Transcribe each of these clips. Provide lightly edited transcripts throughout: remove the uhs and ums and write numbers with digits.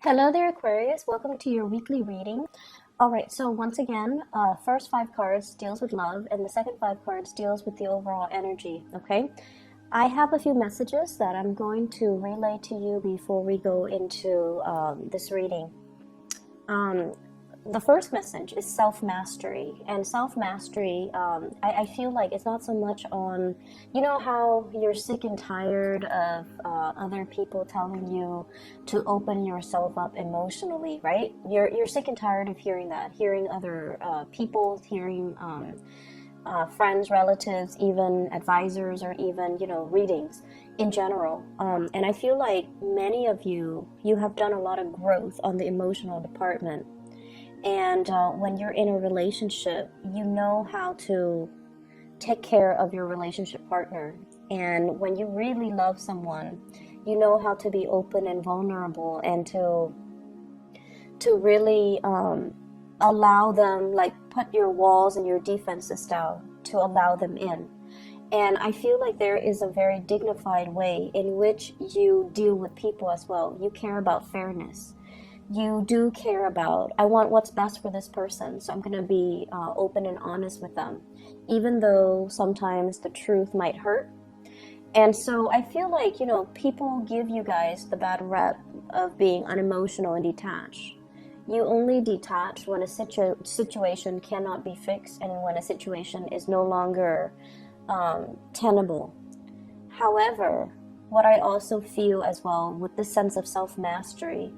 Hello there, Aquarius. Welcome to your weekly reading. All right, so once again, first five cards deals with love, and the second five cards deals with the overall energy, okay? I have a few messages that I'm going to relay to you before we go into this reading. The first message is self-mastery, and self-mastery, I feel like it's not so much on, you know how you're sick and tired of other people telling you to open yourself up emotionally, right? You're sick and tired of hearing that, hearing other people, hearing friends, relatives, even advisors, or even, readings in general. And I feel like many of you have done a lot of growth on the emotional department. And when you're in a relationship, you know how to take care of your relationship partner. And when you really love someone, you know how to be open and vulnerable, and to really allow them, like put your walls and your defenses down to allow them in. And I feel like there is a very dignified way in which you deal with people as well. You care about fairness. You do care about, I want what's best for this person, so I'm going to be open and honest with them, even though sometimes the truth might hurt. And so I feel like, people give you guys the bad rep of being unemotional and detached. You only detach when a situation cannot be fixed, and when a situation is no longer tenable. However, what I also feel as well with this sense of self-mastery,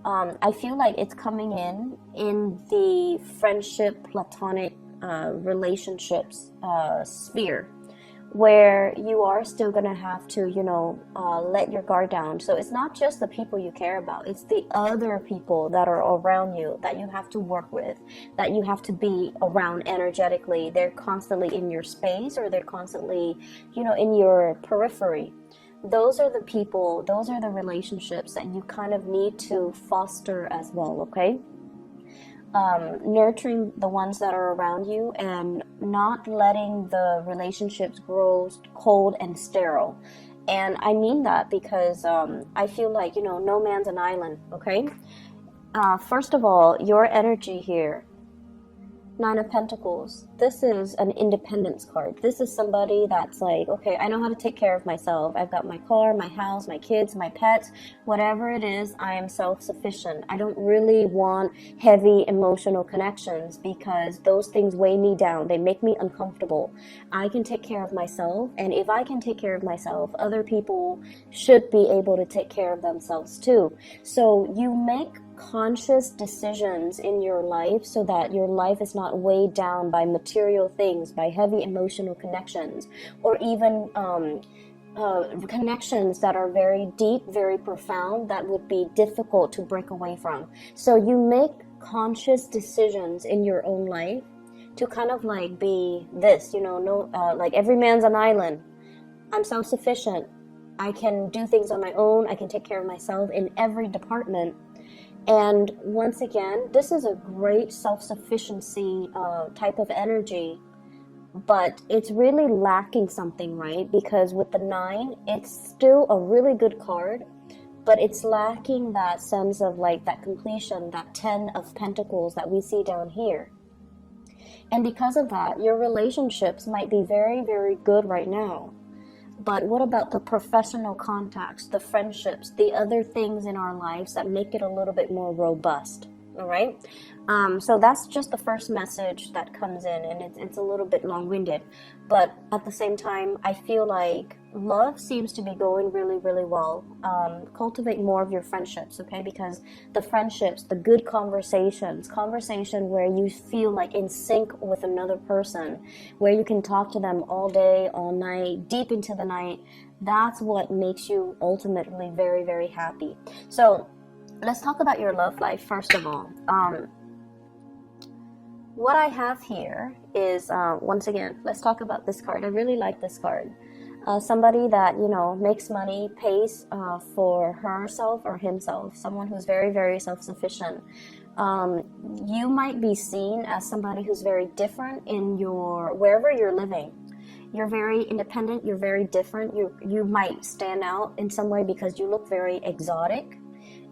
I feel like it's coming in the friendship, platonic relationships sphere, where you are still going to have to, let your guard down. So it's not just the people you care about, it's the other people that are around you that you have to work with, that you have to be around energetically. They're constantly in your space, or they're constantly, in your periphery. Those are the people, those are the relationships that you kind of need to foster as well, okay? Nurturing the ones that are around you, and not letting the relationships grow cold and sterile. And I mean that because I feel like, no man's an island, okay? First of all, your energy here, Nine of Pentacles, this is an independence card. This is somebody that's like, okay, I know how to take care of myself. I've got my car, my house, my kids, my pets, whatever it is, I am self-sufficient. I don't really want heavy emotional connections, because those things weigh me down. They make me uncomfortable. I can take care of myself, and if I can take care of myself, other people should be able to take care of themselves too. So you make conscious decisions in your life so that your life is not weighed down by material things, by heavy emotional connections, or even connections that are very deep, very profound, that would be difficult to break away from. So you make conscious decisions in your own life to kind of like be this, like every man's an island. I'm self-sufficient. I can do things on my own. I can take care of myself in every department. And once again, this is a great self-sufficiency type of energy, but it's really lacking something, right? Because with the 9, it's still a really good card, but it's lacking that sense of like that completion, that 10 of Pentacles that we see down here. And because of that, your relationships might be very, very good right now. But what about the professional contacts, the friendships, the other things in our lives that make it a little bit more robust? All right. So that's just the first message that comes in, and it's a little bit long-winded, but at the same time, I feel like love seems to be going really, really well. Cultivate more of your friendships, okay? Because the friendships, the good conversations, conversation where you feel like in sync with another person, where you can talk to them all day, all night, deep into the night, that's what makes you ultimately very, very happy. So let's talk about your love life first of all. What I have here is, once again, let's talk about this card. I really like this card. Somebody that, makes money, pays for herself or himself, someone who's very, very self-sufficient. You might be seen as somebody who's very different in wherever you're living. You're very independent, you're very different. You might stand out in some way because you look very exotic.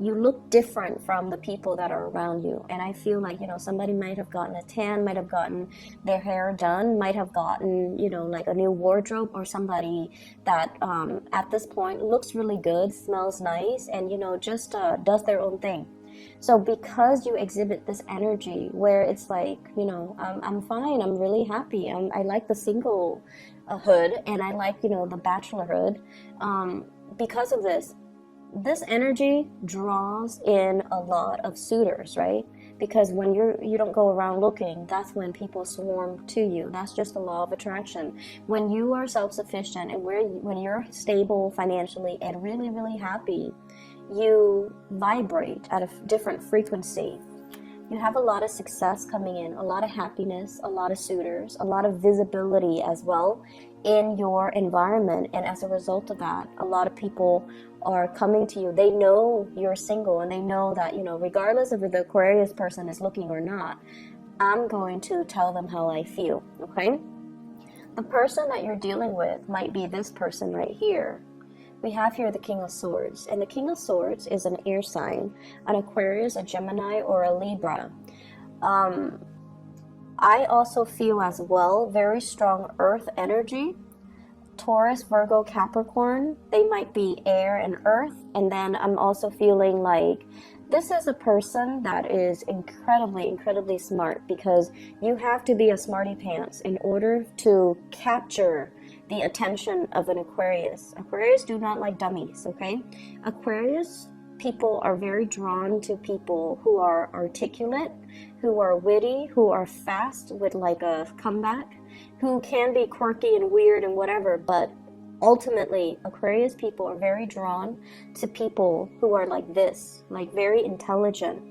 you look different from the people that are around you. And I feel like, you know, somebody might have gotten a tan, might have gotten their hair done, might have gotten, you know, like a new wardrobe, or somebody that at this point looks really good, smells nice, and, you know, just does their own thing. So because you exhibit this energy where it's like, you know, I'm fine, I'm really happy, I like the single hood, and I like, you know, the bachelorhood, because of this energy draws in a lot of suitors, right? Because when you don't go around looking, that's when people swarm to you. That's just the law of attraction. When you are self-sufficient and when you're stable financially and really, really happy, you vibrate at a different frequency. You have a lot of success coming in, a lot of happiness, a lot of suitors, a lot of visibility as well in your environment. And as a result of that, a lot of people are coming to you. They know you're single, and they know that, you know, regardless of if the Aquarius person is looking or not, I'm going to tell them how I feel, okay? The person that you're dealing with might be this person right here. We have here the King of Swords, and the King of Swords is an air sign, an Aquarius, a Gemini, or a Libra. I also feel as well very strong earth energy. Taurus, Virgo, Capricorn, they might be air and earth. And then I'm also feeling like this is a person that is incredibly, incredibly smart, because you have to be a smarty pants in order to capture the attention of an Aquarius. Aquarius do not like dummies, okay? Aquarius people are very drawn to people who are articulate, who are witty, who are fast with like a comeback, who can be quirky and weird and whatever, but ultimately Aquarius people are very drawn to people who are like this, like very intelligent.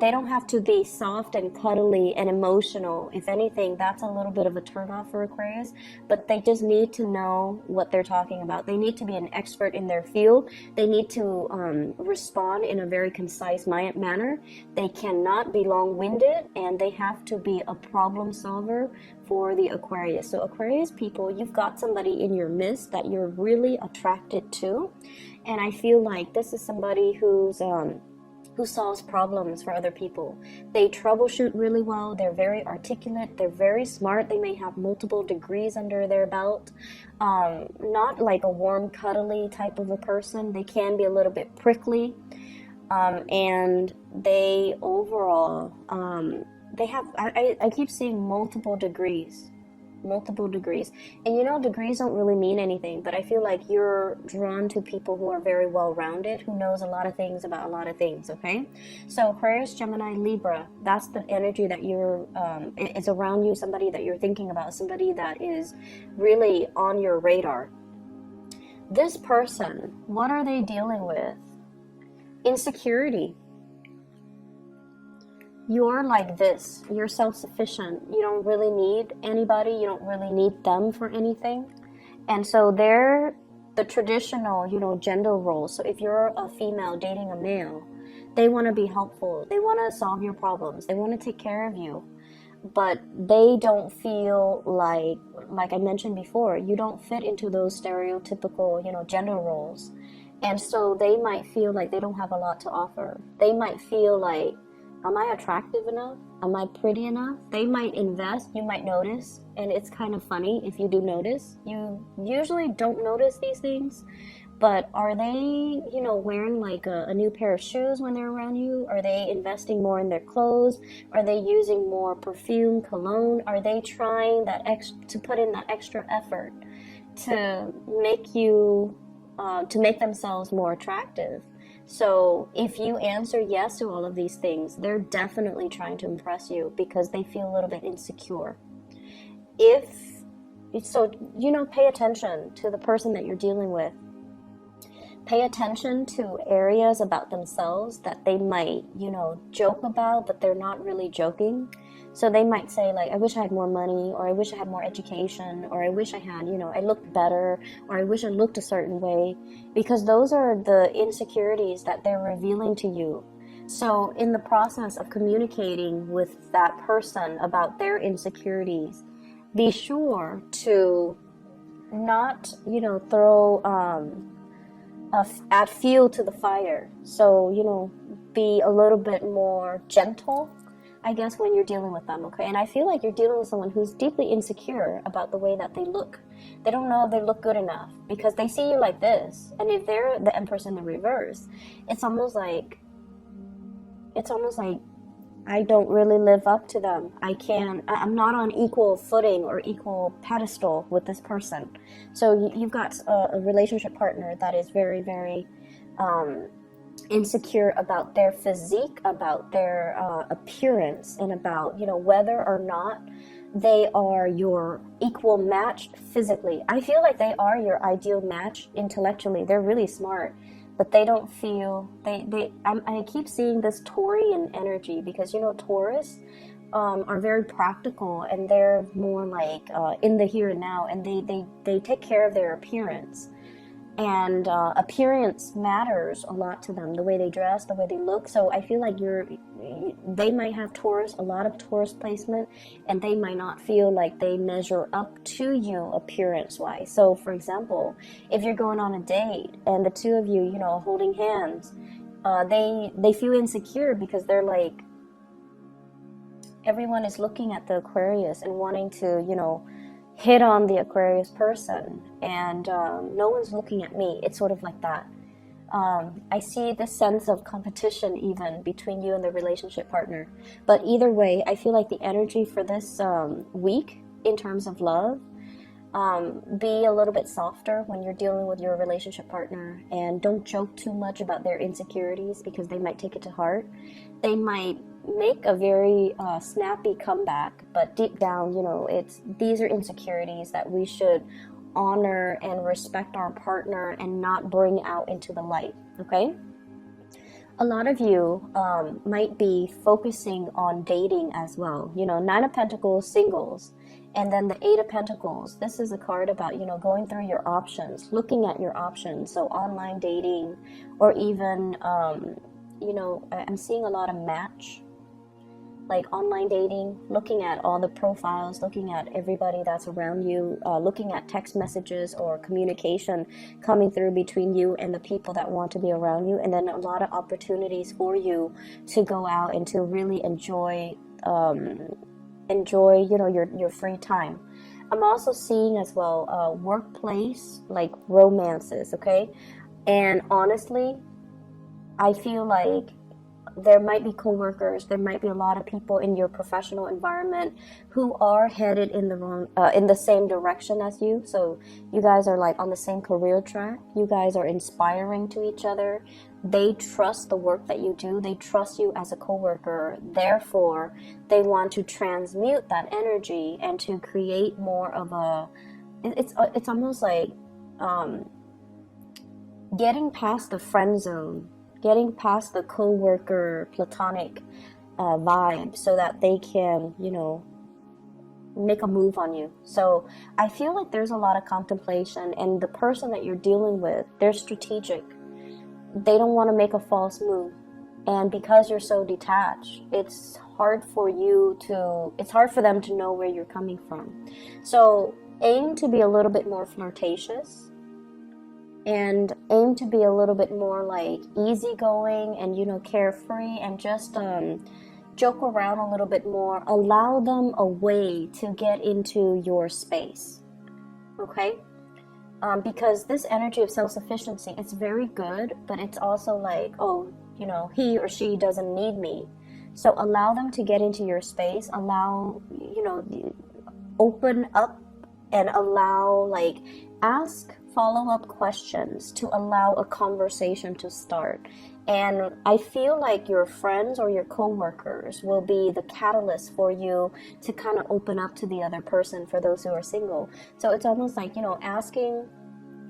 They don't have to be soft and cuddly and emotional. If anything, that's a little bit of a turnoff for Aquarius, but they just need to know what they're talking about. They need to be an expert in their field. They need to respond in a very concise manner. They cannot be long-winded, and they have to be a problem solver for the Aquarius. So Aquarius people, you've got somebody in your midst that you're really attracted to, and I feel like this is somebody who solves problems for other people. They troubleshoot really well. They're very articulate. They're very smart. They may have multiple degrees under their belt. Not like a warm, cuddly type of a person. They can be a little bit prickly. And they overall, they have, I keep seeing multiple degrees. And you know, degrees don't really mean anything, but I feel like you're drawn to people who are very well-rounded, who knows a lot of things about a lot of things, okay? So Aquarius, Gemini, Libra, that's the energy that you're is around you, somebody that you're thinking about, somebody that is really on your radar. This person, what are they dealing with? Insecurity. You're like this. You're self-sufficient. You don't really need anybody. You don't really need them for anything. And so they're the traditional, you know, gender roles. So if you're a female dating a male, they want to be helpful. They want to solve your problems. They want to take care of you. But they don't feel like I mentioned before, you don't fit into those stereotypical, you know, gender roles. And so they might feel like they don't have a lot to offer. They might feel like, am I attractive enough? Am I pretty enough? They might invest, you might notice, and it's kind of funny if you do notice. You usually don't notice these things, but are they, you know, wearing like a new pair of shoes when they're around you? Are they investing more in their clothes? Are they using more perfume, cologne? Are they trying to put in that extra effort to make you, to make themselves more attractive? So if you answer yes to all of these things, they're definitely trying to impress you because they feel a little bit insecure. So, you know, pay attention to the person that you're dealing with. Pay attention to areas about themselves that they might, you know, joke about, but they're not really joking. So they might say like, I wish I had more money, or I wish I had more education, or I wish I had, you know, I looked better, or I wish I looked a certain way, because those are the insecurities that they're revealing to you. So in the process of communicating with that person about their insecurities, be sure to not, you know, throw add fuel to the fire. So, you know, be a little bit more gentle, I guess, when you're dealing with them, okay? And I feel like you're dealing with someone who's deeply insecure about the way that they look. They don't know if they look good enough because they see you like this. And if they're the Empress in the reverse, it's almost like I don't really live up to them. I'm not on equal footing or equal pedestal with this person. So you've got a relationship partner that is very, very insecure about their physique, about their appearance, and about, you know, whether or not they are your equal match physically. I feel like they are your ideal match intellectually. They're really smart, but they don't feel I keep seeing this Taurian energy because, you know, Taurus are very practical, and they're more like in the here and now, and they take care of their appearance. And appearance matters a lot to them, the way they dress, the way they look. So I feel like they might have Taurus, a lot of Taurus placement, and they might not feel like they measure up to you appearance-wise. So, for example, if you're going on a date and the two of you, you know, holding hands, they feel insecure because they're like, everyone is looking at the Aquarius and wanting to, you know, hit on the Aquarius person, and no one's looking at me. It's sort of like that. I see this sense of competition even between you and the relationship partner. But either way, I feel like the energy for this week in terms of love, be a little bit softer when you're dealing with your relationship partner, and don't joke too much about their insecurities because they might take it to heart. They might make a very snappy comeback, but deep down, you know, these are insecurities that we should honor and respect our partner and not bring out into the light, okay? A lot of you might be focusing on dating as well. You know, Nine of Pentacles, singles, and then the Eight of Pentacles. This is a card about, you know, going through your options, looking at your options. So online dating, or even, you know, I'm seeing a lot of match, like online dating, looking at all the profiles, looking at everybody that's around you, looking at text messages or communication coming through between you and the people that want to be around you, and then a lot of opportunities for you to go out and to really enjoy, you know, your free time. I'm also seeing as well workplace, like romances, okay? And honestly, I feel like there might be coworkers, there might be a lot of people in your professional environment who are headed in the same direction as you. So you guys are like on the same career track. You guys are inspiring to each other. They trust the work that you do. They trust you as a coworker. Therefore, they want to transmute that energy and to create more of a. It's almost like getting past the friend zone, getting past the co-worker platonic vibe, so that they can, you know, make a move on you. So I feel like there's a lot of contemplation, and the person that you're dealing with, they're strategic. They don't want to make a false move. And because you're so detached, it's hard for them to know where you're coming from. So aim to be a little bit more flirtatious, and aim to be a little bit more like easygoing and, you know, carefree, and just joke around a little bit more. Allow them a way to get into your space, okay? Because this energy of self-sufficiency, it's very good, but it's also like, oh, you know, he or she doesn't need me. So allow them to get into your space. Allow, you know, open up, and allow, like, ask follow-up questions to allow a conversation to start. And I feel like your friends or your co-workers will be the catalyst for you to kind of open up to the other person, for those who are single. So it's almost like, you know, asking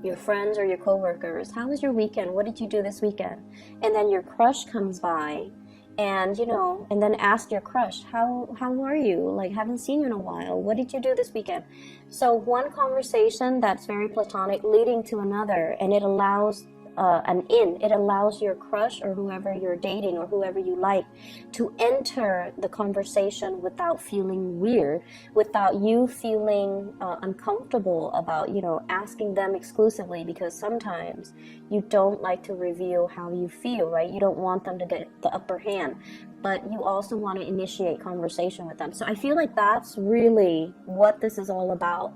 your friends or your co-workers, how was your weekend? What did you do this weekend? And then your crush comes by, and, you know, and then ask your crush, how are you? Like, haven't seen you in a while. What did you do this weekend? So one conversation that's very platonic leading to another, and it allows an in. It allows your crush or whoever you're dating or whoever you like to enter the conversation without feeling weird, without you feeling uncomfortable about, you know, asking them exclusively, because sometimes you don't like to reveal how you feel, right? You don't want them to get the upper hand, but you also want to initiate conversation with them. So I feel like that's really what this is all about.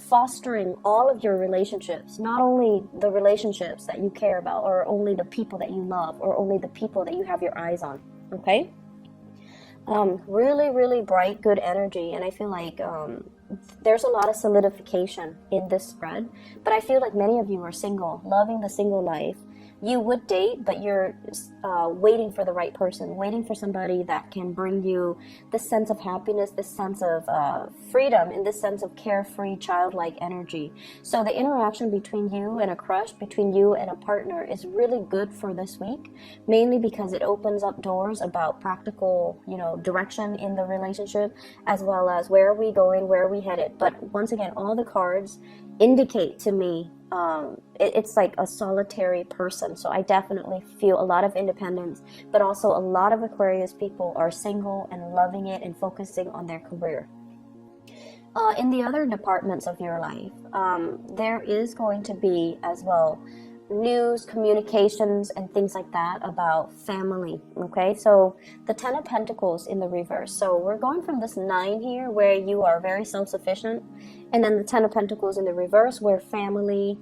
Fostering all of your relationships, not only the relationships that you care about, or only the people that you love, or only the people that you have your eyes on, okay? Really bright, good energy, and I feel like there's a lot of solidification in this spread, but I feel like many of you are single, loving the single life. You would date, but you're waiting for the right person, waiting for somebody that can bring you this sense of happiness, this sense of freedom, and this sense of carefree, childlike energy. So the interaction between you and a crush, between you and a partner, is really good for this week, mainly because it opens up doors about practical, you know, direction in the relationship, as well as where are we going, where are we headed. But once again, all the cards indicate to me it's like a solitary person. So I definitely feel a lot of independence, but also a lot of Aquarius people are single and loving it and focusing on their career. In the other departments of your life, there is going to be as well news, communications, and things like that about family. Okay, so the 10 of Pentacles in the reverse. So we're going from this 9 here where you are very self-sufficient, and then the 10 of Pentacles in the reverse where family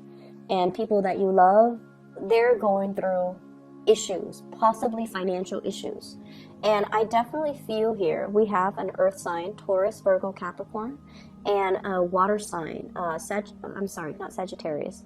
and people that you love, they're going through issues, possibly financial issues. And I definitely feel here we have an earth sign, Taurus, Virgo, Capricorn, and a water sign, not Sagittarius,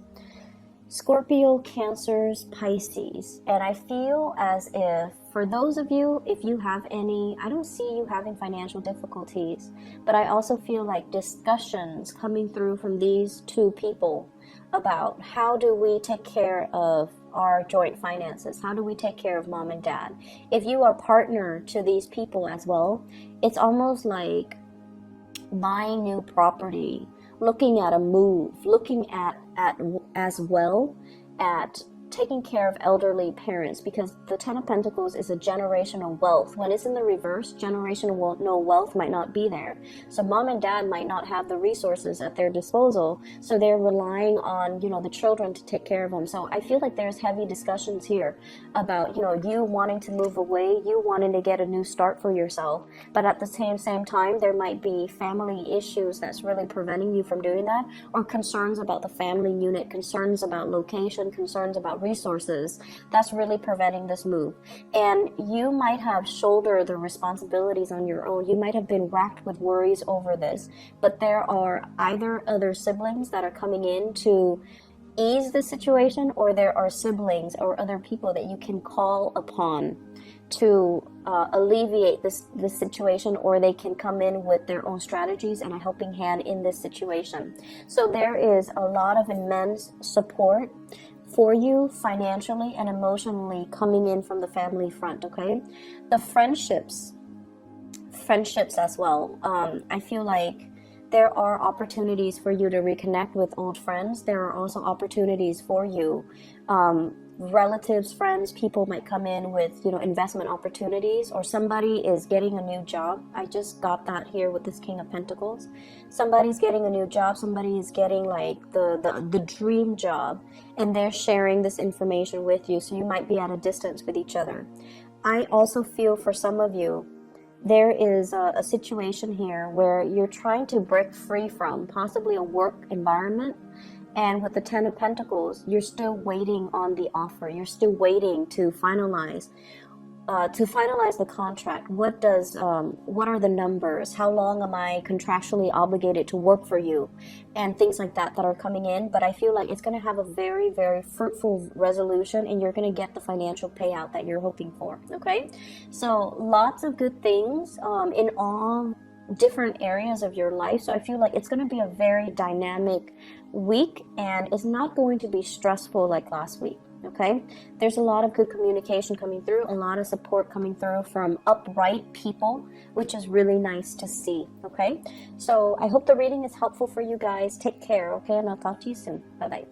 Scorpio, Cancers, Pisces. And I feel as if for those of you, if you have any, I don't see you having financial difficulties, but I also feel like discussions coming through from these two people about how do we take care of our joint finances, how do we take care of mom and dad. If you are partner to these people as well, it's almost like buying new property, looking at a move, looking at as well at taking care of elderly parents, because the 10 of Pentacles is a generational wealth. When it's in the reverse, generational wealth might not be there. So mom and dad might not have the resources at their disposal, so they're relying on, you know, the children to take care of them. So I feel like there's heavy discussions here about, you know, you wanting to move away, you wanting to get a new start for yourself, but at the same time there might be family issues that's really preventing you from doing that, or concerns about the family unit, concerns about location, concerns about resources that's really preventing this move. And you might have shouldered the responsibilities on your own. You might have been racked with worries over this, but there are either other siblings that are coming in to ease the situation, or there are siblings or other people that you can call upon to alleviate this situation, or they can come in with their own strategies and a helping hand in this situation. So there is a lot of immense support for you financially and emotionally coming in from the family front. Okay, the friendships as well. I feel like there are opportunities for you to reconnect with old friends. There are also opportunities for you, relatives, friends, people might come in with, you know, investment opportunities, or somebody is getting a new job. I just got that here with this King of Pentacles. Somebody's getting a new job, somebody is getting like the dream job, and they're sharing this information with you, so you might be at a distance with each other. I also feel for some of you, there is a situation here where you're trying to break free from possibly a work environment. And with the 10 of Pentacles, you're still waiting on the offer. You're still waiting to finalize the contract. What are the numbers? How long am I contractually obligated to work for you? And things like that are coming in. But I feel like it's going to have a very, very fruitful resolution, and you're going to get the financial payout that you're hoping for. Okay? So lots of good things in all different areas of your life. So I feel like it's going to be a very dynamic week, and it's not going to be stressful like last week. Okay, there's a lot of good communication coming through, a lot of support coming through from upright people, which is really nice to see. Okay, so I hope the reading is helpful for you guys. Take care. Okay, and I'll talk to you soon. Bye bye.